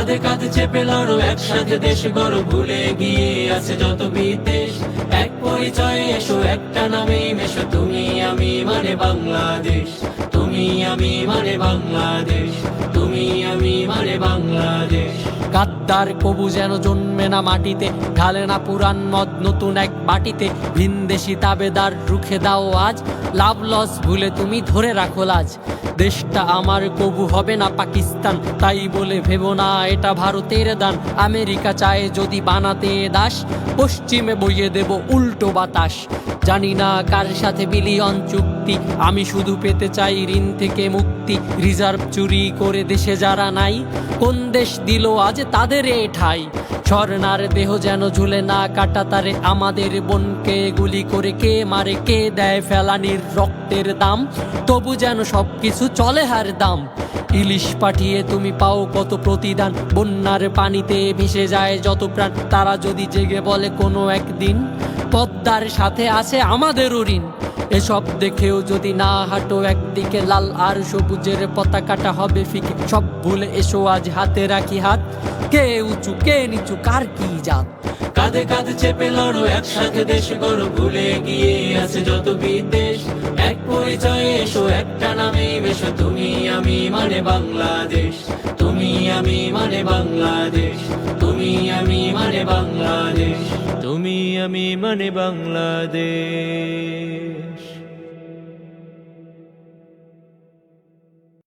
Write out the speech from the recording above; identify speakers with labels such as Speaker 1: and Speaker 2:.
Speaker 1: কাঁধে কাঁধে চেপে লড়ো, একসাথে দেশ গড়ো, ভুলে গিয়ে আছে যত বিদেশ। এক পরিচয়ে এসো, একটা নামে মেশো, তুমি আমি মানে বাংলাদেশ, তুমি আমি মানে বাংলাদেশ, তুমি আমি মানে বাংলাদেশ।
Speaker 2: গাদ্দার কবু যেন জন্মে না মাটিতে, ঢালে না পুরান মদ নতুন এক বাটিতে। ভিনদেশি তাবেদার রুখে দাও আজ, লাভ লস ভুলে তুমি ধরে রাখো লাজ। দেশটা আমার কবু হবে না পাকিস্তান, তাই বলে ভেবো না এটা ভারতের দান। আমেরিকা চায় যদি বানাতে দাস, পশ্চিমে বইয়ে দেব উল্টো বাতাস। জানি না কার সাথে বিলিয়ন চুক্তি, আমি শুধু পেতে চাই ঋণ থেকে মুক্তি। রিজার্ভ চুরি করে দেশে যারা নাই, কোন দেশ দিল আজ তাদের এ ঠাই। স্বর্ণার দেহ যেন ঝুলে না কাটা তারে, আমাদের বোনকে গুলি করে কে মারে, কে দেয় ফেলানির রক্তের দাম। তবু যেন সবকিছু চলে হার দাম। ইলিশ পাঠিয়ে তুমি পাও কত প্রতিদান, বন্যার পানিতে ভেসে যায় যত প্রাণ। তারা যদি জেগে বলে কোনো একদিন, পদ্মার সাথে আছে আমাদেরও ঋণ। এসব দেখেও যদি না হাঁটো একদিকে, লাল আর সবুজের পতাকাটা হবে ফিকে। সব ভুলে এসো আজ হাতে রাখি হাত, কে উঁচু কে নিচু কার কি জাত।
Speaker 1: কাঁধে কাঁধে চেপে লড়ো, একসাথে দেশ গড়ো, ভুলে গিয়ে আছে যত বিদেশ। এক পরিচয়ে এসো, একটা নামে মেশো, তুমি আমি মানে বাংলাদেশ, তুমি আমি মানে বাংলাদেশ, তুমি আমি মানে বাংলাদেশ, তুমি আমি মানে বাংলাদেশ।